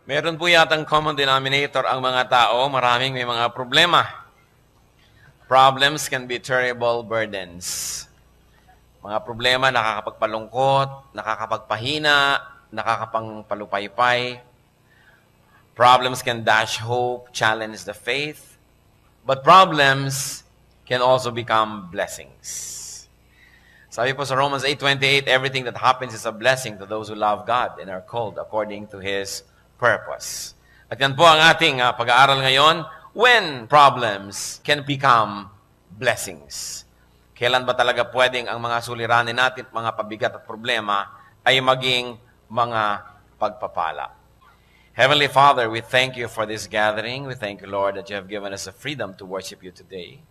Meron po yatang common denominator ang mga tao, maraming may mga problema. Problems can be terrible burdens. Mga problema nakakapagpalungkot, nakakapagpahina, nakakapagpalupaypay. Problems can dash hope, challenge the faith. But problems can also become blessings. Sabi po sa Romans 8:28, everything that happens is a blessing to those who love God and are called according to His purpose. At yan po ang ating pag-aaral ngayon, when problems can become blessings. Kailan ba talaga pwedeng ang mga suliranin natin, mga pabigat at problema, ay maging mga pagpapala? Heavenly Father, we thank you for this gathering. We thank you, Lord, that you have given us the freedom to worship you today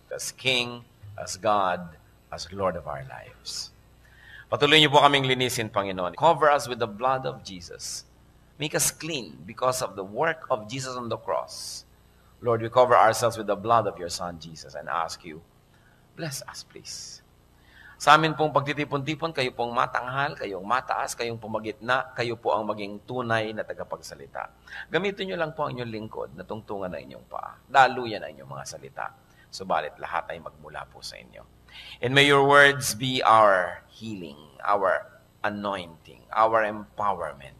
as King, as God, as Lord of our lives. Patuloy niyo po kaming linisin, Panginoon. Cover us with the blood of Jesus. Make us clean because of the work of Jesus on the cross. Lord, we cover ourselves with the blood of your Son, Jesus, and ask you, bless us, please. Sa amin pong pagtitipon-tipon, kayo pong matanghal, kayong mataas, kayong pumagitna, kayo po ang maging tunay na tagapagsalita. Gamitin niyo lang po ang inyong lingkod na tungtungan na inyong paa. Daluyan ang inyong mga salita. Subalit lahat ay magmula po sa inyo. And may your words be our healing, our anointing, our empowerment.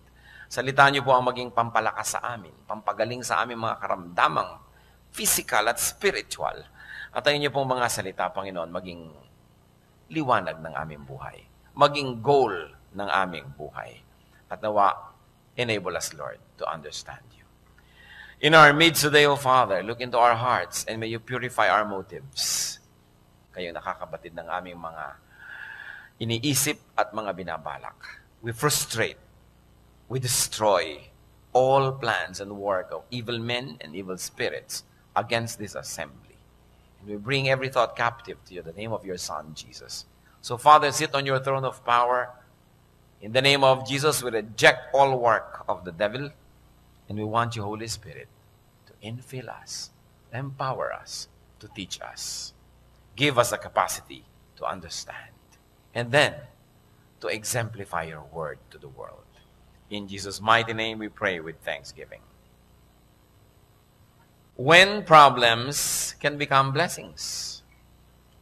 Salita niyo po ang maging pampalakas sa amin, pampagaling sa aming mga karamdamang physical at spiritual. At ang inyo pong mga salita, Panginoon, maging liwanag ng aming buhay, maging goal ng aming buhay. At nawa, enable us, Lord, to understand you. In our midst today, O Father, look into our hearts and may you purify our motives. Kayo nakakabatid ng aming mga iniisip at mga binabalak. We frustrate, we destroy all plans and work of evil men and evil spirits against this assembly. And we bring every thought captive to you in the name of your Son, Jesus. So, Father, sit on your throne of power. In the name of Jesus, we reject all work of the devil. And we want you, Holy Spirit, to infill us, empower us, to teach us. Give us the capacity to understand. And then, to exemplify your word to the world. In Jesus' mighty name we pray with thanksgiving. When problems can become blessings.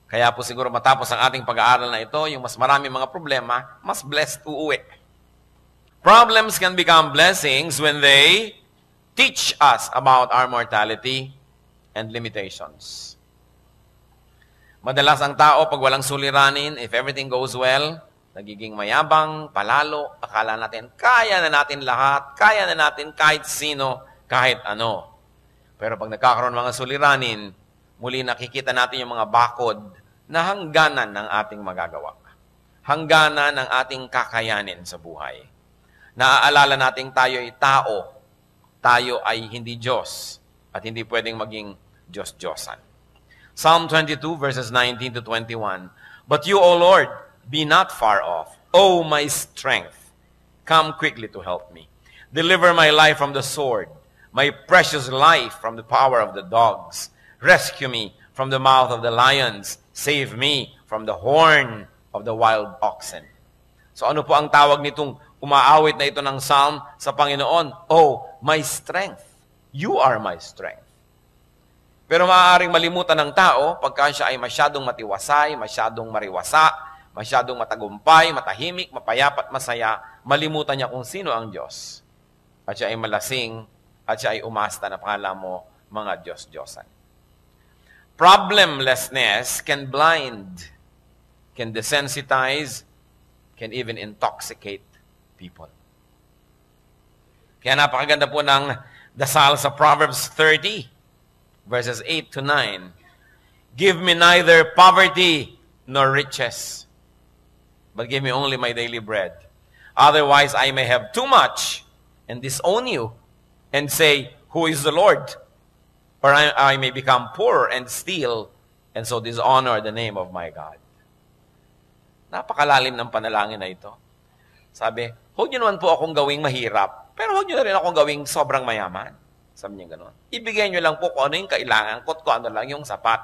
Kaya po siguro matapos ang ating pag-aaral na ito, yung mas marami mga problema, mas blessed uuwi. Problems can become blessings when they teach us about our mortality and limitations. Madalas ang tao, pag walang suliranin, if everything goes well, nagiging mayabang, palalo, akala natin, kaya na natin lahat, kaya na natin kahit sino, kahit ano. Pero pag nagkakaroon ng mga suliranin, muli nakikita natin yung mga bakod na hangganan ng ating magagawa. Hangganan ng ating kakayanin sa buhay. Naaalala natin tayo ay tao, tayo ay hindi Diyos, at hindi pwedeng maging Diyos-Diyosan. Psalm 22 verses 19 to 21. But you, O Lord, be not far off. O my strength, come quickly to help me. Deliver my life from the sword, my precious life from the power of the dogs. Rescue me from the mouth of the lions. Save me from the horn of the wild oxen. So ano po ang tawag nitong umaawit na ito ng psalm sa Panginoon? Oh, my strength. You are my strength. Pero maaaring malimutan ng tao pagka siya ay masyadong matiwasay, masyadong mariwasa, masyadong matagumpay, matahimik, mapayapat, masaya, malimutan niya kung sino ang Diyos. At siya ay malasing, at siya ay umasta na pangalan mo, mga Diyos-Diyosan. Problemlessness can blind, can desensitize, can even intoxicate people. Kaya napakaganda po ng dasal sa Proverbs 30, verses 8 to 9. Give me neither poverty nor riches, but give me only my daily bread. Otherwise, I may have too much and disown you and say, who is the Lord? Or I may become poor and steal and so dishonor the name of my God. Napakalalim ng panalangin na ito. Sabi, huwag niyo naman po akong gawing mahirap, pero huwag niyo na rin akong gawing sobrang mayaman. Sabi niya gano'n. Ibigay niyo lang po kung ano yung kailangan ko at kung ano lang yung sapat.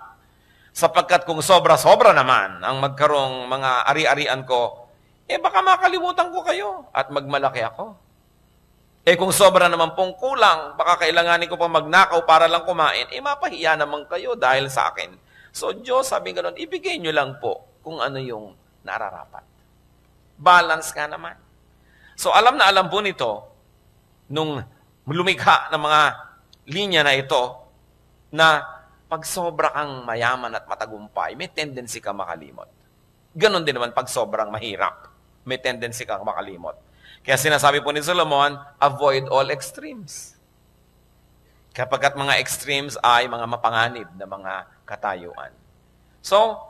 Sapagkat kung sobra-sobra naman ang magkarong mga ari-arian ko, baka makalimutan ko kayo at magmalaki ako. Kung sobra naman pong kulang, baka kailanganin ko pang magnakaw para lang kumain, mapahiya naman kayo dahil sa akin. So, Diyos, sabi gano'n, ibigay nyo lang po kung ano yung nararapat. Balance nga naman. So, alam na alam po nito, nung lumikha ng mga linya na ito, na pag sobra kang mayaman at matagumpay, may tendency ka makalimot. Ganon din naman pag sobrang mahirap, may tendency ka makalimot. Kaya sinasabi po ni Solomon, avoid all extremes. Kapag at mga extremes ay mga mapanganib na mga katayuan. So,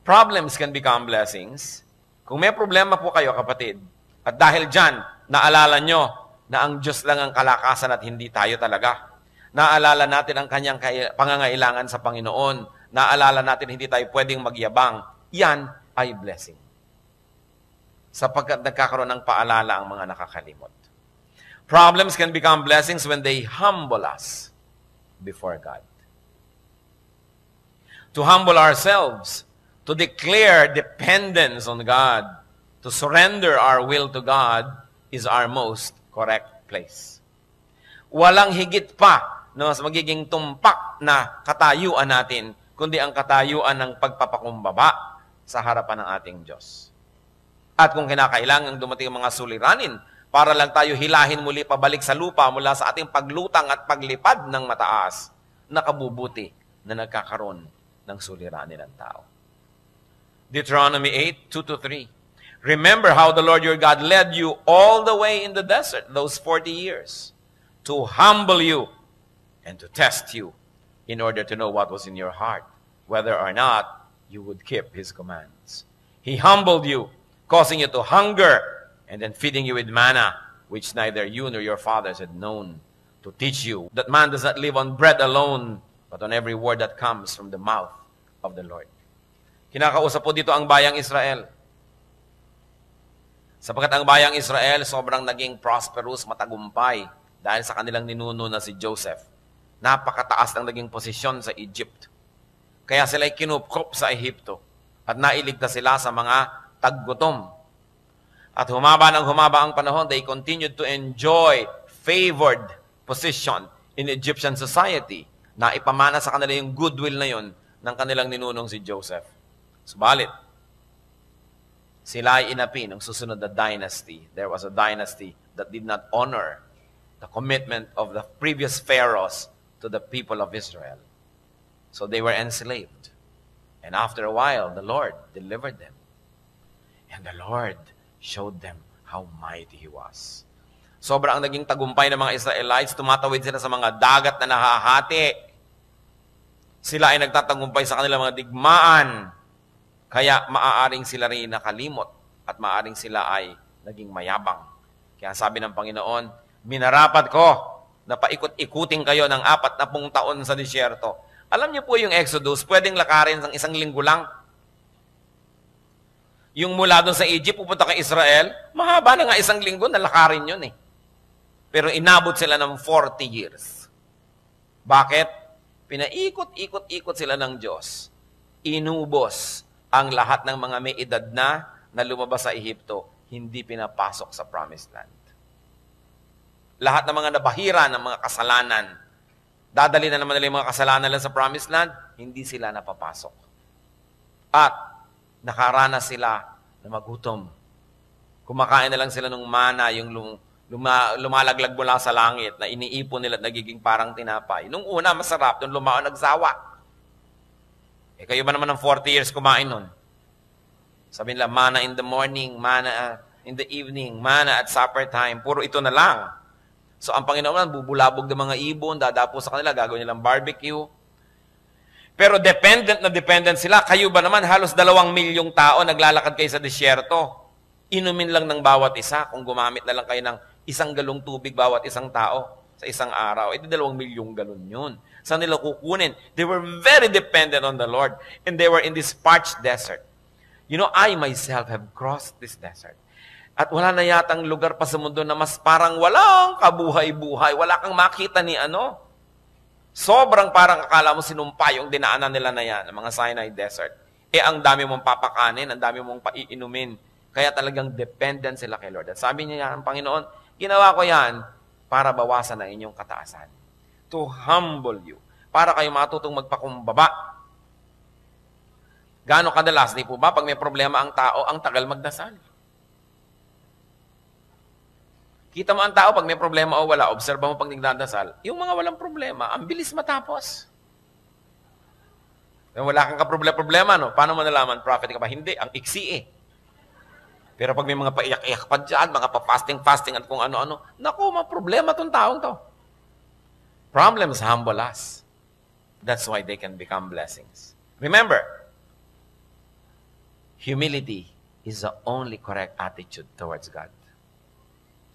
problems can become blessings. Kung may problema po kayo, kapatid, at dahil dyan, naalala nyo na ang Diyos lang ang kalakasan at hindi tayo talaga. Naalala natin ang kanyang pangangailangan sa Panginoon. Naalala natin hindi tayo pwedeng magyabang. Yan ay blessing. Sapagkat nagkakaroon ng paalala ang mga nakakalimot. Problems can become blessings when they humble us before God. To humble ourselves, to declare dependence on God, to surrender our will to God is our most correct place. Walang higit pa na mas magiging tumpak na katayuan natin, kundi ang katayuan ng pagpapakumbaba sa harapan ng ating Diyos. At kung kinakailangan dumating ang mga suliranin, para lang tayo hilahin muli pabalik sa lupa mula sa ating paglutang at paglipad ng mataas, nakabubuti na nagkakaroon ng suliranin ng tao. Deuteronomy 8:2-3. Remember how the Lord your God led you all the way in the desert, those 40 years, to humble you and to test you in order to know what was in your heart, whether or not you would keep His commands. He humbled you, causing you to hunger, and then feeding you with manna, which neither you nor your fathers had known, to teach you that man does not live on bread alone, but on every word that comes from the mouth of the Lord. Kinakausap po dito ang bayang Israel. Sapagkat ang bayang Israel sobrang naging prosperous, matagumpay, dahil sa kanilang ninuno na si Joseph. Napakataas ng naging posisyon sa Egypt. Kaya sila'y kinupkop sa Ehipto at nailigtas sila sa mga taggutom. At humaba ang panahon, they continued to enjoy favored position in Egyptian society na ipamana sa kanila yung goodwill na yon ng kanilang ninunong si Joseph. Subalit, sila ay inapi ng susunod na dynasty. There was a dynasty that did not honor the commitment of the previous pharaohs to the people of Israel. So they were enslaved. And after a while, the Lord delivered them. And the Lord showed them how mighty He was. Sobrang naging tagumpay ng mga Israelites, tumatawid sila sa mga dagat na nahahati. Sila ay nagtatagumpay sa kanilang mga digmaan. Kaya maaaring sila rin nakalimot at maaaring sila ay naging mayabang. Kaya sabi ng Panginoon, minarapat ko na paikot-ikutin kayo ng 40 taon sa disyerto. Alam niyo po yung Exodus, pwedeng lakarin ng 1 linggo lang. Yung mula doon sa Egypt, pupunta kay Israel, mahaba na nga 1 linggo, nalakarin yun eh. Pero inabot sila ng 40 years. Bakit? Pinaikot-ikot-ikot sila ng Diyos. Inubos ang lahat ng mga may edad na lumabas sa Ehipto, hindi pinapasok sa Promised Land. Lahat ng mga nabahira ng mga kasalanan, dadali na naman nila yung mga kasalanan lang sa Promised Land, hindi sila napapasok. At nakaranas sila na magutom. Kumakain na lang sila ng mana, yung lumalaglag mula sa langit, na iniipon nila at nagiging parang tinapay. Nung una, masarap. Nung lumao, nagsawa. Kayo ba naman ng 40 years kumain nun? Sabi nila, mana in the morning, mana in the evening, mana at supper time. Puro ito na lang. So, ang Panginoon, bubulabog ng mga ibon, dadapo sa kanila, gagawin nilang barbecue. Pero dependent sila. Kayo ba naman, halos 2 milyong tao naglalakad kayo sa disyerto. Inumin lang ng bawat isa kung gumamit na lang kayo ng 1 galong tubig bawat isang tao sa isang araw. 2 milyong galon yun. Saan nila kukunin? They were very dependent on the Lord. And they were in this parched desert. You know, I myself have crossed this desert. At wala na yatang lugar pa sa mundo na mas parang walang kabuhay-buhay. Wala kang makita ni ano. Sobrang parang akala mo sinumpa yung dinaanan nila na yan, ang mga Sinai Desert. Ang dami mong papakanin, ang dami mong paiinumin. Kaya talagang dependent sila kay Lord. At sabi niya yan, ang Panginoon, ginawa ko yan para bawasan ang inyong kataasan. To humble you. Para kayo matutong magpakumbaba. Gaano kadalas, di po ba, pag may problema ang tao, ang tagal magdasal? Kita mo ang tao, pag may problema o wala, obserba mo pag nagdadasal, yung mga walang problema, ang bilis matapos. Wala kang kaproblema, no? Paano mo nalaman, prophet ka ba? Hindi, ang iksi eh. Pero pag may mga paiyak-iyak pa dyan, mga pa-fasting at kung ano-ano, naku, mga problema tong taong to. Problems humble us. That's why they can become blessings. Remember, humility is the only correct attitude towards God.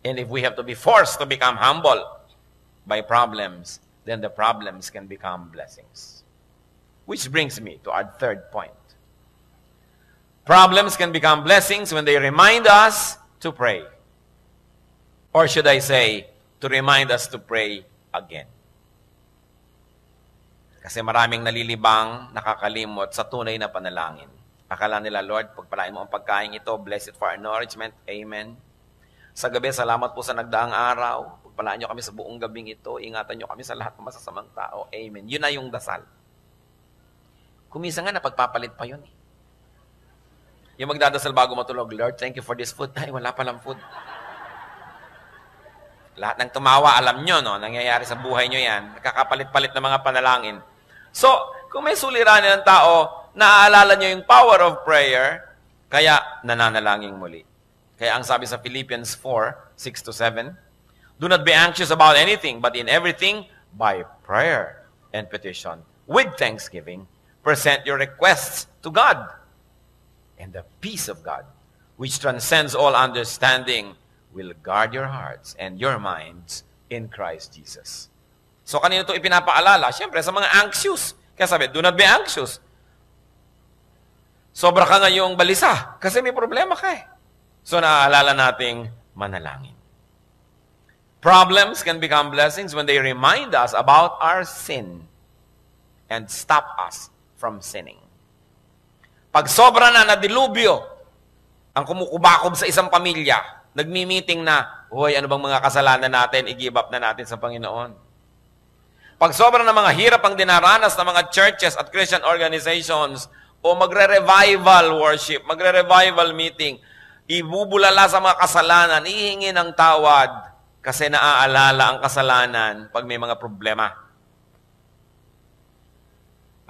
And if we have to be forced to become humble by problems, then the problems can become blessings. Which brings me to our third point. Problems can become blessings when they remind us to pray. Or should I say, to remind us to pray again. Kasi maraming nalilibang, nakakalimot sa tunay na panalangin. Akala nila, Lord, pagpalain mo ang pagkain ito, bless it for our nourishment. Amen. Sa gabi, salamat po sa nagdaang araw. Pagpalaan nyo kami sa buong gabing ito. Ingatan nyo kami sa lahat ng masasamang tao. Amen. Yun na yung dasal. Kumisa nga, napagpapalit pa yun eh. Yung magdadasal bago matulog, Lord, thank you for this food. Ay, wala palang food. Lahat ng tumawa, alam nyo, no? Nangyayari sa buhay nyo yan. Nakakapalit-palit ng mga panalangin. So, kung may suliranin ng tao, naaalala nyo yung power of prayer, kaya nananalangin muli. Kaya ang sabi sa Philippians 4:6-7, do not be anxious about anything, but in everything, by prayer and petition, with thanksgiving, present your requests to God. And the peace of God, which transcends all understanding, will guard your hearts and your minds in Christ Jesus. So, kanino ito ipinapaalala? Siyempre, sa mga anxious. Kaya sabi, do not be anxious. Sobra ka ngayong balisa kasi may problema ka eh. So, naaalala nating manalangin. Problems can become blessings when they remind us about our sin and stop us from sinning. Pag sobra na dilubyo ang kumukubakob sa isang pamilya, nagmi-meeting na, hoy, ano bang mga kasalanan natin, i-give up na natin sa Panginoon. Pag sobra na mga hirap ang dinaranas ng mga churches at Christian organizations, o magre-revival worship, magre-revival meeting, ibubulala sa mga kasalanan, ihingi ng tawad, kasi naaalala ang kasalanan pag may mga problema.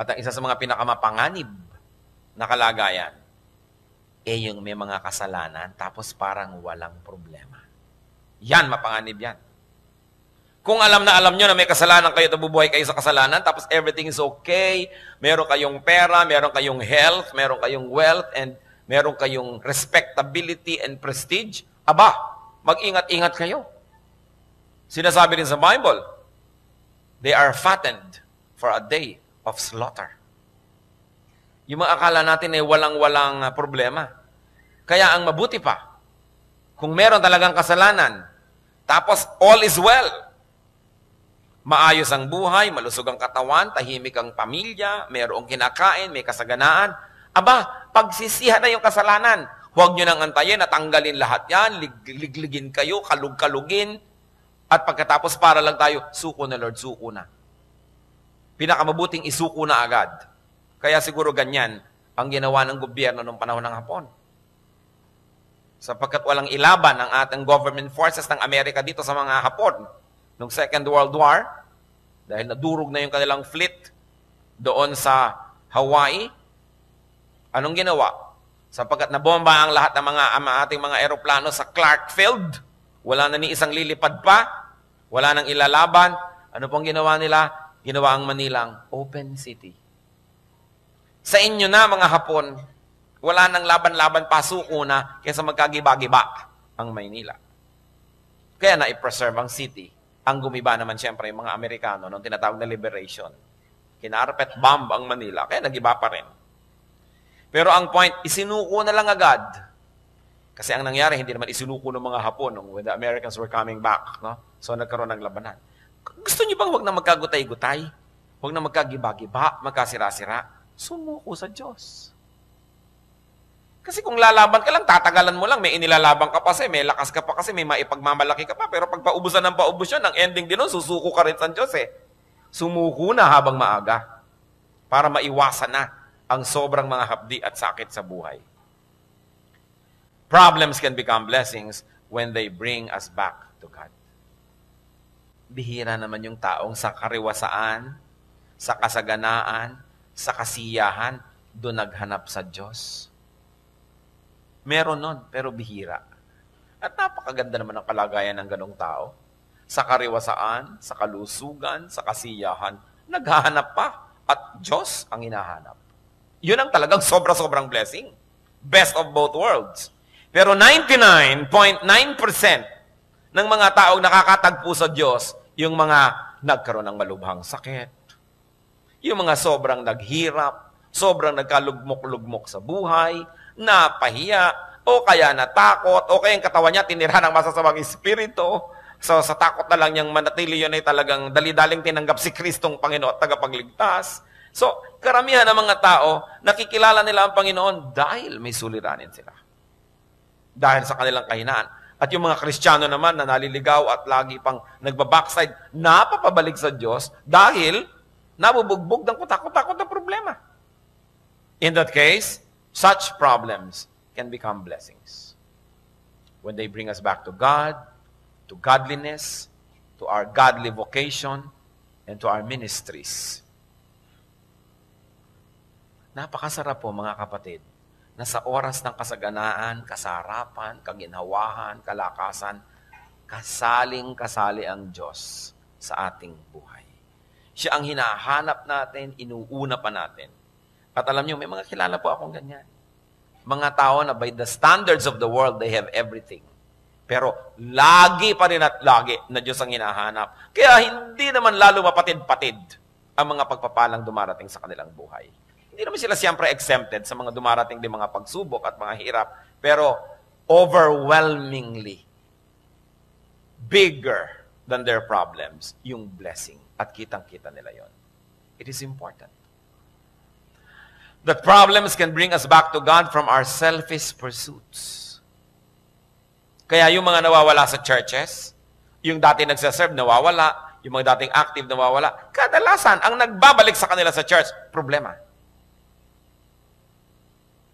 At ang isa sa mga pinakamapanganib na kalagayan, yung may mga kasalanan, tapos parang walang problema. Yan, mapanganib yan. Kung alam nyo na may kasalanan kayo at bubuhay kayo sa kasalanan, tapos everything is okay, meron kayong pera, meron kayong health, meron kayong wealth, and meron kayong respectability and prestige, aba, mag-ingat-ingat kayo. Sinasabi rin sa Bible, they are fattened for a day of slaughter. Yung mga akala natin ay walang-walang problema. Kaya ang mabuti pa, kung meron talagang kasalanan, tapos all is well, maayos ang buhay, malusog ang katawan, tahimik ang pamilya, mayroong kinakain, may kasaganaan, aba, pagsisihan na yung kasalanan. Huwag nyo nang antayin at tanggalin lahat yan, ligligin kayo, kalug-kalugin, at pagkatapos para lang tayo, suko na Lord, suko na. Pinakamabuting isuko na agad. Kaya siguro ganyan ang ginawa ng gobyerno noong panahon ng Hapon. Sapagkat walang ilaban ang ating government forces ng Amerika dito sa mga Hapon noong Second World War, dahil nadurog na yung kanilang fleet doon sa Hawaii. Anong ginawa? Sapagkat nabomba ang lahat ng ating mga eroplano sa Clark Field, wala na ni isang lilipad pa, wala nang ilalaban. Ano pong ginawa nila? Ginawa ang Manilang open city. Sa inyo na, mga Hapon, wala nang laban-laban, pasuko na, kaysa magkagiba-giba ang Maynila. Kaya na-preserve ang city. Ang gumiba naman siyempre yung mga Amerikano nung tinatawag na liberation. Kinarpet bomb ang Manila, kaya nagiba pa rin. Pero ang point, isinuko na lang agad. Kasi ang nangyari, hindi naman isinuko ng mga Hapon when the Americans were coming back. No? So nagkaroon ng labanan. Gusto niyo bang huwag na magkagutay-gutay? Huwag na magkagiba-giba, magkasira-sira? Sumuko sa Diyos. Kasi kung lalaban ka lang, tatagalan mo lang, may inilalaban ka pa kasi, may lakas ka pa kasi, may maipagmamalaki ka pa. Pero pag paubusan ng paubos yun, ang ending din nun, susuko ka rin sa Diyos eh. Sumuko na habang maaga para maiwasan na ang sobrang mga hapdi at sakit sa buhay. Problems can become blessings when they bring us back to God. Bihira naman yung taong sa kariwasaan, sa kasaganaan, sa kasiyahan, doon naghanap sa Diyos. Meron nun, pero bihira. At napakaganda naman ang kalagayan ng ganong tao. Sa kariwasaan, sa kalusugan, sa kasiyahan, naghahanap pa. At Diyos ang hinahanap. Yun ang talagang sobra-sobrang blessing. Best of both worlds. Pero 99.9% ng mga taong nakakatagpo sa Diyos, yung mga nagkaroon ng malubhang sakit, yung mga sobrang naghirap, sobrang nagkalugmok-lugmok sa buhay, napahiya, o kaya natakot, o kaya yung katawan niya tinira ng masasamang espiritu. So sa takot na lang niyang manatili, yun ay talagang dali-daling tinanggap si Kristong Panginoon at tagapagligtas. So karamihan ng mga tao, nakikilala nila ang Panginoon dahil may suliranin sila. Dahil sa kanilang kahinaan. At yung mga Kristiyano naman na naliligaw at lagi pang nagbabackside, napapabalik sa Diyos dahil nabubugbog ng kutakot-takot na problema. In that case, such problems can become blessings. When they bring us back to God, to godliness, to our godly vocation, and to our ministries. Napakasarap po mga kapatid, na sa oras ng kasaganaan, kasarapan, kaginhawahan, kalakasan, kasaling-kasali ang Diyos sa ating buhay. Siya ang hinahanap natin, inuuna pa natin. At alam niyo, may mga kilala po akong ganyan. Mga tao na by the standards of the world, they have everything. Pero lagi pa rin at lagi na Diyos ang hinahanap. Kaya hindi naman lalo mapatid-patid ang mga pagpapalang dumarating sa kanilang buhay. Hindi naman sila siyempre exempted sa mga dumarating din mga pagsubok at mga hirap. Pero overwhelmingly, bigger than their problems, yung blessing. At kitang-kita nila yon. It is important. That problems can bring us back to God from our selfish pursuits. Kaya yung mga nawawala sa churches, yung dati nagsaserve, nawawala, yung mga dating active, nawawala, kadalasan, ang nagbabalik sa kanila sa church, problema.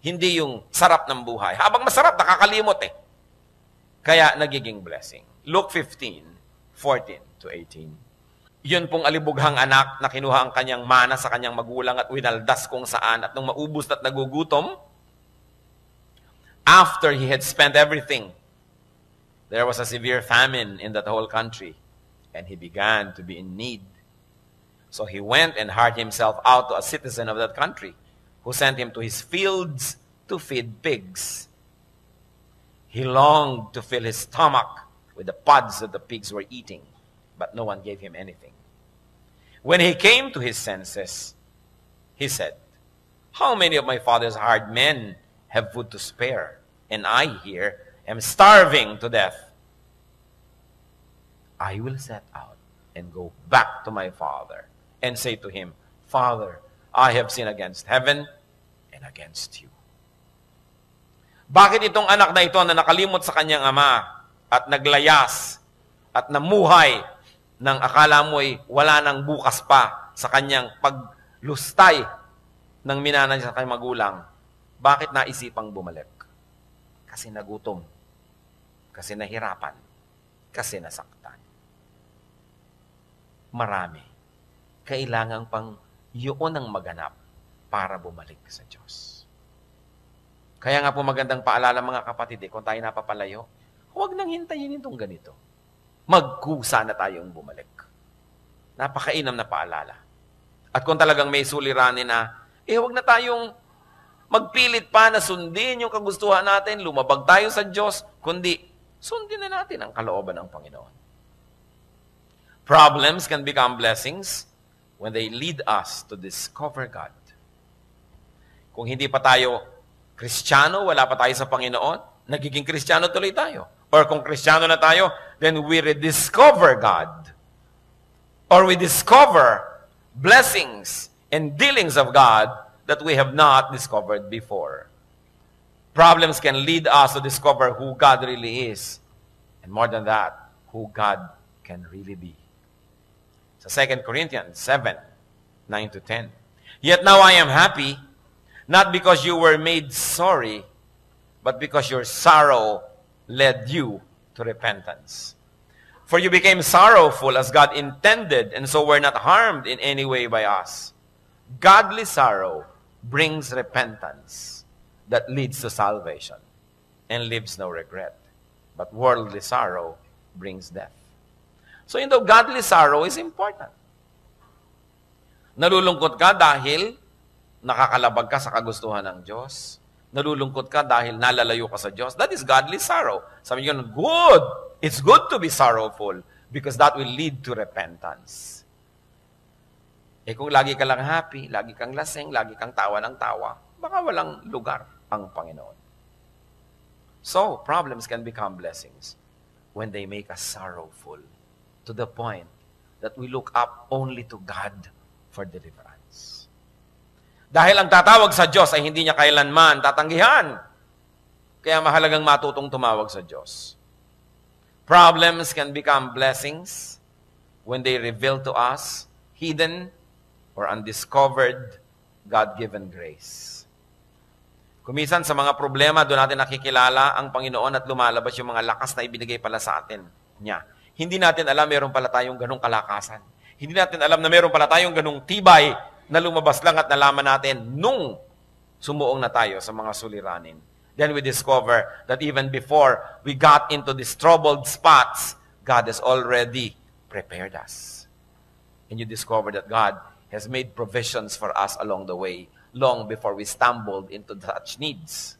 Hindi yung sarap ng buhay. Habang masarap, nakakalimot eh. Kaya nagiging blessing. Luke 15:14-18. Yun pong alibughang anak na kinuha ang kanyang mana sa kanyang magulang at winaldas kung saan at nung maubos at nagugutom, after he had spent everything, there was a severe famine in that whole country and he began to be in need. So he went and hired himself out to a citizen of that country who sent him to his fields to feed pigs. He longed to fill his stomach with the pods that the pigs were eating, but no one gave him anything. When he came to his senses, he said, "How many of my father's hired men have food to spare, and I here am starving to death? I will set out and go back to my father and say to him, Father, I have sinned against heaven and against you." Bakit itong anak na ito na nakalimot sa kanyang ama at naglayas at namuhay nang akala mo'y wala nang bukas pa sa kanyang paglustay ng minana niya sa kanyang magulang, bakit naisipang bumalik? Kasi nagutom, kasi nahirapan, kasi nasaktan. Marami. Kailangan pang yun ang maganap para bumalik sa Diyos. Kaya nga po magandang paalala mga kapatid, kung tayo napapalayo, huwag nang hintayin itong ganito. Magkusa na tayong bumalik. Napakainam na paalala. At kung talagang may suliranin na, huwag na tayong magpilit pa na sundin yung kagustuhan natin, lumabag tayo sa Diyos, kundi sundin na natin ang kalooban ng Panginoon. Problems can become blessings when they lead us to discover God. Kung hindi pa tayo Kristiyano, wala pa tayo sa Panginoon, nagiging Kristiyano tuloy tayo. Or kung Kristiyano na tayo, then we rediscover God. Or we discover blessings and dealings of God that we have not discovered before. Problems can lead us to discover who God really is. And more than that, who God can really be. Sa 2 Corinthians 7, 9 to 10. Yet now I am happy, not because you were made sorry, but because your sorrow led you to repentance. For you became sorrowful as God intended, and so were not harmed in any way by us. Godly sorrow brings repentance that leads to salvation and leaves no regret. But worldly sorrow brings death. So godly sorrow is important. Nalulungkot ka dahil nakakalabag ka sa kagustuhan ng Diyos. Nalulungkot ka dahil nalalayo ka sa Diyos. That is godly sorrow. Sabi niyo, good. It's good to be sorrowful because that will lead to repentance. Kung lagi ka lang happy, lagi kang lasing, lagi kang tawa ng tawa, baka walang lugar ang Panginoon. So, problems can become blessings when they make us sorrowful to the point that we look up only to God for deliverance. Dahil ang tatawag sa Diyos ay hindi niya kailanman tatanggihan. Kaya mahalagang matutong tumawag sa Diyos. Problems can become blessings when they reveal to us hidden or undiscovered God-given grace. Kumisan sa mga problema, doon natin nakikilala ang Panginoon at lumalabas yung mga lakas na ibinigay pala sa atin niya. Hindi natin alam meron pala tayong ganong kalakasan. Hindi natin alam na meron pala tayong ganong tibay na lumabas lang at nalaman natin nung sumuong na tayo sa mga suliranin. Then we discover that even before we got into these troubled spots, God has already prepared us. And you discover that God has made provisions for us along the way, long before we stumbled into such needs.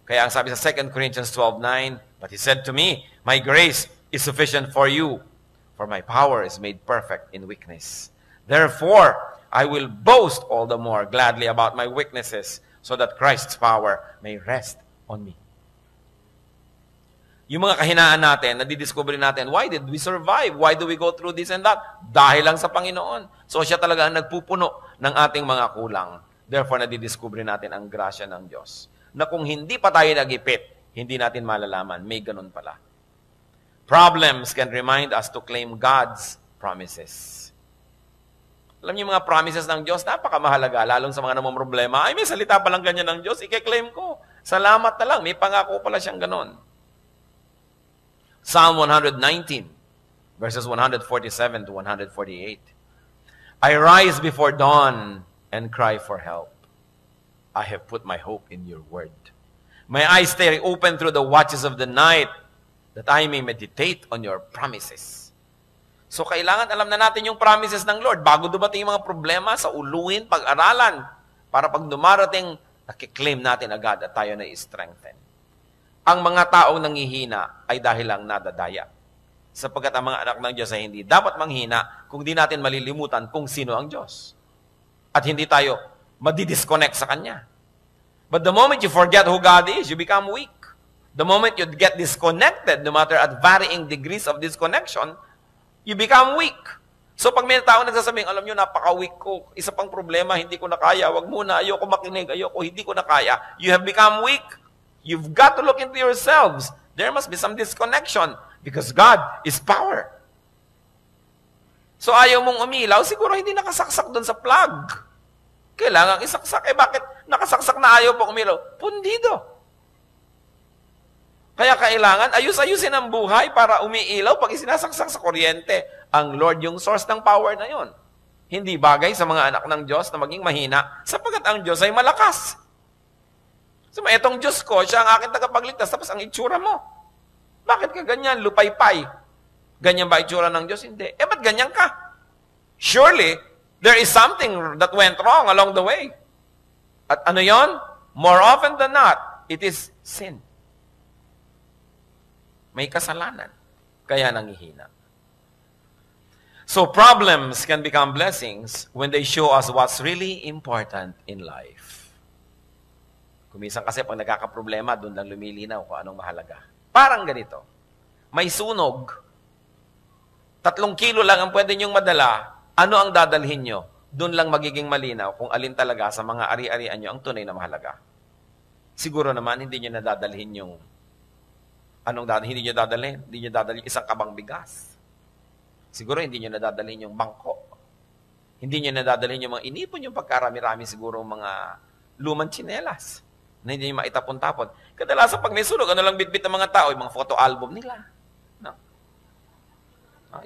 Kaya ang sabi sa 2 Corinthians 12:9, but He said to me, my grace is sufficient for you, for my power is made perfect in weakness. Therefore, I will boast all the more gladly about my weaknesses, so that Christ's power may rest on me. Yung mga kahinaan natin, nadidiscover natin, why did we survive? Why do we go through this and that? Dahil lang sa Panginoon. So siya talaga ang nagpupuno ng ating mga kulang. Therefore, nadidiscover natin ang grasya ng Diyos. Na kung hindi pa tayo nagipit, hindi natin malalaman. May ganun pala. Problems can remind us to claim God's promises. Alam niyo mga promises ng Diyos, napakamahalaga, lalong sa mga namang problema. Ay, may salita pa lang ganyan ng Diyos, i-claim ko. Salamat na lang, may pangako pala siyang ganon. Psalm 119, verses 147 to 148. I rise before dawn and cry for help. I have put my hope in your word. My eyes stay open through the watches of the night, that I may meditate on your promises. So kailangan alam na natin yung promises ng Lord bago dumating yung mga problema sa uluin, pag-aralan, para pag dumarating, nakiklaim natin agad at tayo na i-strengthen. Ang mga taong nanghihina ay dahil lang nadadaya. Sapagkat ang mga anak ng Diyos ay hindi dapat manghina kung di natin malilimutan kung sino ang Diyos. At hindi tayo madidisconnect sa Kanya. But the moment you forget who God is, you become weak. The moment you get disconnected, no matter at varying degrees of disconnection, you become weak. So pag may tao nagsasabing, alam nyo, napaka-weak ko, isa pang problema, hindi ko na kaya, wag muna, ayoko makinig, ayoko, hindi ko na kaya, you have become weak. You've got to look into yourselves. There must be some disconnection because God is power. So ayaw mong umilaw, siguro hindi nakasaksak doon sa plug. Kailangan isaksak. Bakit nakasaksak na ayaw pong umilaw? Pundido. Kaya kailangan ayus-ayusin ang buhay para umiilaw pag isinasaksak sa kuryente. Ang Lord yung source ng power na yon. Hindi bagay sa mga anak ng Diyos na maging mahina sapagkat ang Diyos ay malakas. So, etong Diyos ko, siya ang aking tagapagligtas, tapos ang itsura mo. Bakit ka ganyan? Lupaypay. Ganyan ba itsura ng Diyos? Hindi. Ba't ganyan ka? Surely, there is something that went wrong along the way. At ano yon? More often than not, it is sin. May kasalanan. Kaya nangihina. So, problems can become blessings when they show us what's really important in life. Kumisan kasi pag nagkakaproblema, doon lang lumilinaw kung anong mahalaga. Parang ganito. May sunog. 3 kilo lang ang pwede niyong madala. Ano ang dadalhin niyo? Doon lang magiging malinaw kung alin talaga sa mga ari-arian niyo ang tunay na mahalaga. Siguro naman, hindi nyo nadadalhin yung, hindi nyo dadalhin? Hindi nyo dadalhin isang kabang bigas. Siguro hindi nyo nadadalhin yung bangko. Hindi nyo nadadalhin yung mga inipon, yung pagkarami-rami siguro mga lumang tsinelas na hindi nyo maitapon-tapon. Kadalasan pag may sunog, ano lang bitbit ng mga tao? Yung mga photo album nila. No?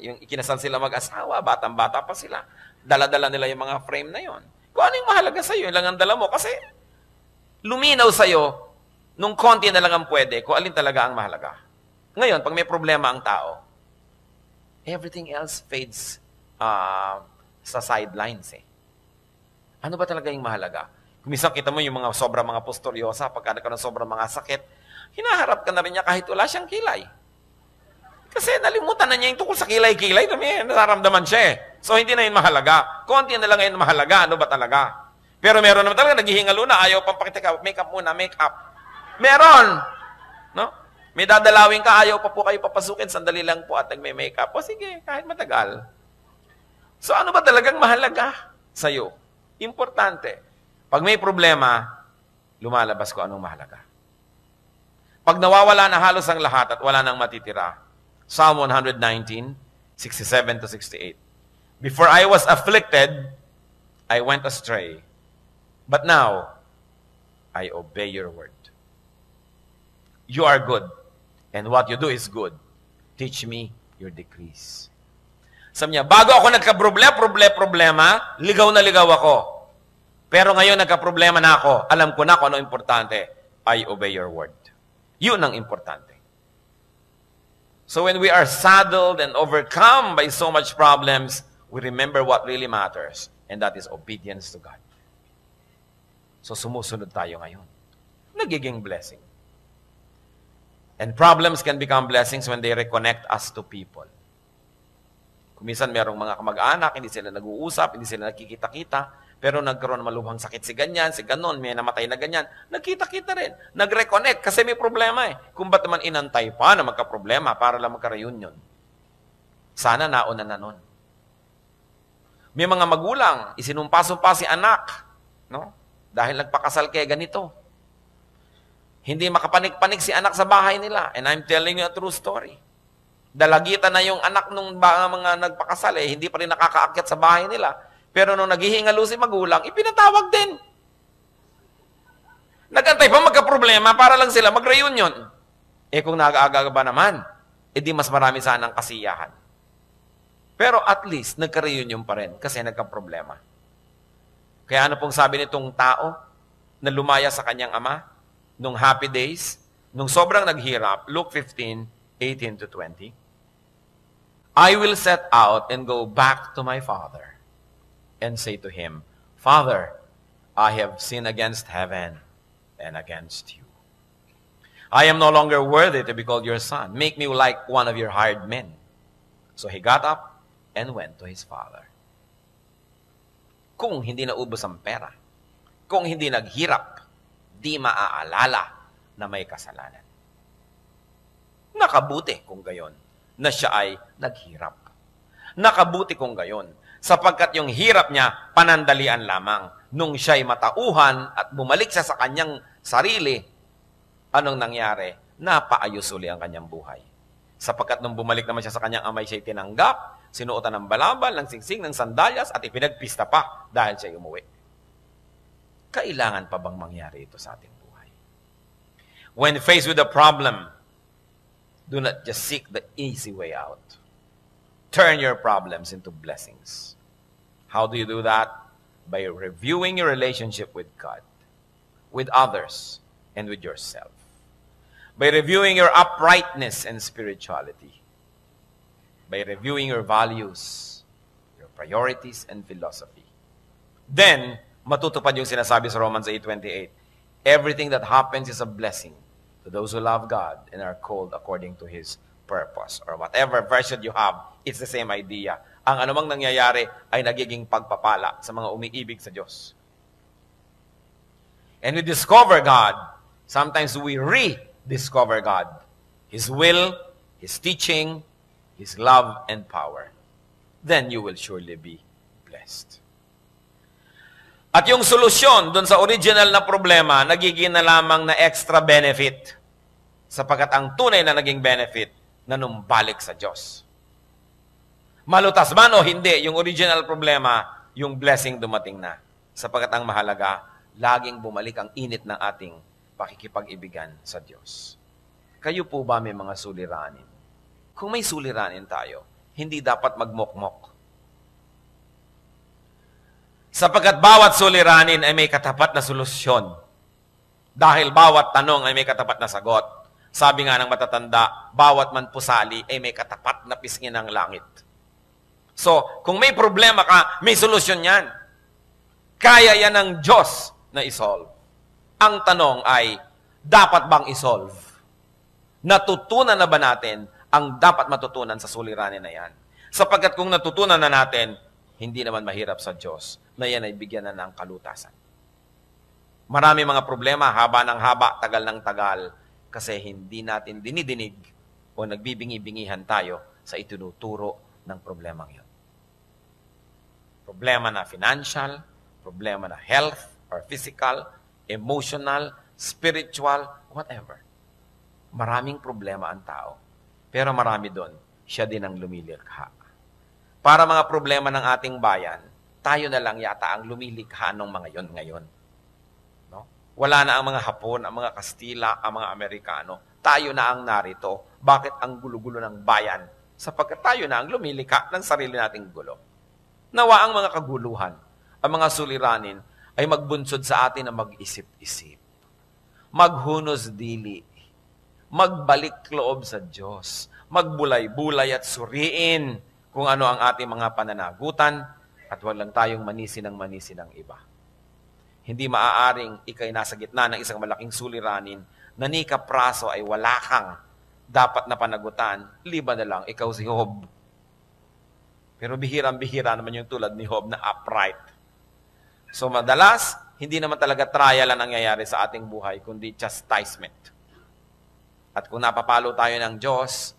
Yung ikinasal sila mag-asawa, batang-bata pa sila. Dala-dala nila yung mga frame na yon. Kung ano yung mahalaga sa'yo, yun lang ang dala mo. Kasi luminaw sa'yo, nung konti na lang ang pwede, kung alin talaga ang mahalaga. Ngayon, pag may problema ang tao, everything else fades sa sidelines eh. Ano ba talaga yung mahalaga? Kung minsan kita mo yung mga sobrang mga posturyosa, pagka nagkaroon ng sobrang mga sakit, hinaharap ka na rin niya kahit wala siyang kilay. Kasi nalimutan na niya yung tungkol sa kilay-kilay, nararamdaman siya eh. So hindi na yun mahalaga. Konti na lang yun mahalaga, ano ba talaga? Pero meron naman talaga, naghihingalo na, ayaw pang pakita, make-up muna, make-up. Meron! No? May dadalawin ka, ayaw pa po kayo papasukin, sandali lang po at nagme-makeup. O sige, kahit matagal. So ano ba talagang mahalaga sa'yo? Importante. Pag may problema, lumalabas ko anong mahalaga. Pag nawawala na halos ang lahat at wala nang matitira, Psalm 119, 67 to 68. Before I was afflicted, I went astray. But now, I obey your word. You are good, and what you do is good. Teach me your decrees. Sabi niya, bago ako nagka-problema, ligaw na ligaw ako. Pero ngayon nagka-problema na ako, alam ko na kung ano importante. I obey your word. Yun ang importante. So when we are saddled and overcome by so much problems, we remember what really matters, and that is obedience to God. So sumusunod tayo ngayon. Nagiging blessing. And problems can become blessings when they reconnect us to people. Kung minsan merong mga kamag-anak, hindi sila nag-uusap, hindi sila nakikita-kita, pero nagkaroon ng malubhang sakit si ganyan, si ganon, may namatay na ganyan, nagkita-kita rin, nag-reconnect kasi may problema eh. Kung ba't naman inantay pa na magka-problema para lang magka-reunion? Sana nauna na nun. May mga magulang, isinumpa-sumpa si anak, no? Dahil nagpakasal kaya ganito. Hindi makapanik-panik si anak sa bahay nila. And I'm telling you a true story. Dalagitan na yung anak ng mga nagpakasal eh, hindi pa rin nakakaakyat sa bahay nila. Pero nung naghihingalo si magulang, ipinatawag din. Nagantay pa magka-problema para lang sila mag-reunion. Eh kung nag-aaga ba naman, edi mas marami sanang kasiyahan. Pero at least, nagka-reunion pa rin kasi nagka-problema. Kaya ano pong sabi nitong tao na lumaya sa kanyang ama nung happy days, nung sobrang naghirap, Luke 15, 18 to 20, I will set out and go back to my father and say to him, Father, I have sinned against heaven and against you. I am no longer worthy to be called your son. Make me like one of your hired men. So he got up and went to his father. Kung hindi naubos ang pera, kung hindi naghirap, di maaalala na may kasalanan. Nakabuti kung gayon na siya ay naghirap. Nakabuti kung gayon sapagkat yung hirap niya panandalian lamang. Nung siya ay matauhan at bumalik siya sa kanyang sarili, anong nangyari? Napaayos uli ang kanyang buhay. Sapagkat nung bumalik naman siya sa kanyang amay, siya tinanggap, sinuotan ng balabal, ng singsing, ng sandalyas, at ipinagpista pa dahil siya umuwi. Kailangan pa bang mangyari ito sa ating buhay? When faced with a problem, do not just seek the easy way out. Turn your problems into blessings. How do you do that? By reviewing your relationship with God, with others, and with yourself. By reviewing your uprightness and spirituality. By reviewing your values, your priorities, and philosophy. Then, matutupad yung sinasabi sa Romans 8:28. Everything that happens is a blessing to those who love God and are called according to His purpose. Or whatever version you have, it's the same idea. Ang anumang nangyayari ay nagiging pagpapala sa mga umiibig sa Diyos. And we discover God. Sometimes we rediscover God. His will, His teaching, His love and power. Then you will surely be blessed. At yung solusyon dun sa original na problema, nagiging na lamang na extra benefit. Sapagkat ang tunay na naging benefit, nanumbalik sa Diyos. Malutas man o hindi, yung original problema, yung blessing dumating na. Sapagkat ang mahalaga, laging bumalik ang init ng ating pakikipag-ibigan sa Diyos. Kayo po ba may mga suliranin? Kung may suliranin tayo, hindi dapat magmokmok. Sapagkat bawat suliranin ay may katapat na solusyon. Dahil bawat tanong ay may katapat na sagot. Sabi nga ng matatanda, bawat man pusali ay may katapat na pisngi ng langit. So, kung may problema ka, may solusyon yan. Kaya yan ng Diyos na isolve. Ang tanong ay, dapat bang isolve? Natutunan na ba natin ang dapat matutunan sa suliranin na yan? Sapagkat kung natutunan na natin, hindi naman mahirap sa Diyos na yan ay bigyan na ng kalutasan. Marami mga problema, haba ng haba, tagal ng tagal, kasi hindi natin dinidinig o nagbibingi-bingihan tayo sa itinuturo ng problemang yun. Problema na financial, problema na health or physical, emotional, spiritual, whatever. Maraming problema ang tao. Pero marami doon, siya din ang lumilikha. Para mga problema ng ating bayan, tayo na lang yata ang lumilikha ng mga yon ngayon. No? Wala na ang mga Hapon, ang mga Kastila, ang mga Amerikano. Tayo na ang narito. Bakit ang gulo-gulo ng bayan? Sapagkat tayo na ang lumilikha ng sarili nating gulo. Nawa ang mga kaguluhan, ang mga suliranin, ay magbunsod sa atin na mag-isip-isip. Maghunos dili. Magbalik loob sa Diyos. Magbulay-bulay at suriin kung ano ang ating mga pananagutan at huwag lang tayong manisi ng iba. Hindi maaaring ikay nasa gitna ng isang malaking suliranin na ni kapraso ay wala kang dapat na panagutan, liban na lang ikaw si Job. Pero bihirang-bihira naman yung tulad ni Job na upright. So madalas, hindi naman talaga trial ang nangyayari sa ating buhay, kundi chastisement. At kung napapalo tayo ng Diyos,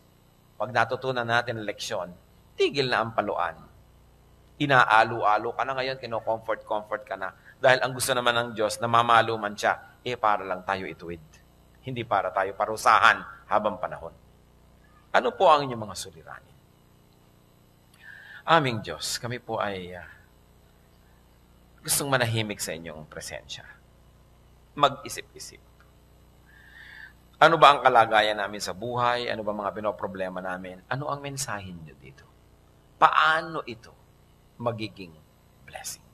pag natutunan natin ang leksyon, tigil na ang paluan. Inaalu-alo ka na ngayon, kino-comfort ka na. Dahil ang gusto naman ng Diyos na mamalo man siya, para lang tayo ituwid. Hindi para tayo parusahan habang panahon. Ano po ang inyong mga suliranin? Aming Diyos, kami po ay gustong manahimik sa inyong presensya. Mag-isip-isip. Ano ba ang kalagayan namin sa buhay? Ano ba mga pinoproblema namin? Ano ang mensahe niyo dito? Paano ito magiging blessing?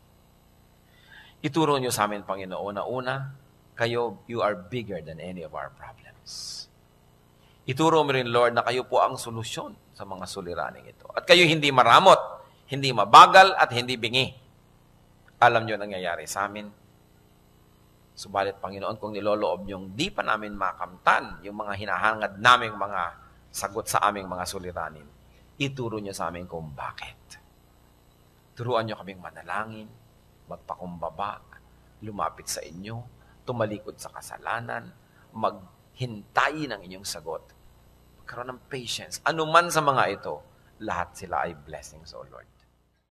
Ituro niyo sa amin, Panginoon, na una, kayo, you are bigger than any of our problems. Ituro mo rin, Lord, na kayo po ang solusyon sa mga suliraning ito. At kayo hindi maramot, hindi mabagal, at hindi bingi. Alam niyo nangyayari sa amin. Subalit, Panginoon, kung niloloob niyong di pa namin makamtan yung mga hinahangad naming mga sagot sa aming mga suliranin, ituro niyo sa amin kung bakit. Turuan niyo kaming manalangin, magpakumbaba, lumapit sa inyo, tumalikod sa kasalanan, maghintay ng inyong sagot, magkaroon ng patience. Ano man sa mga ito, lahat sila ay blessings, O Lord.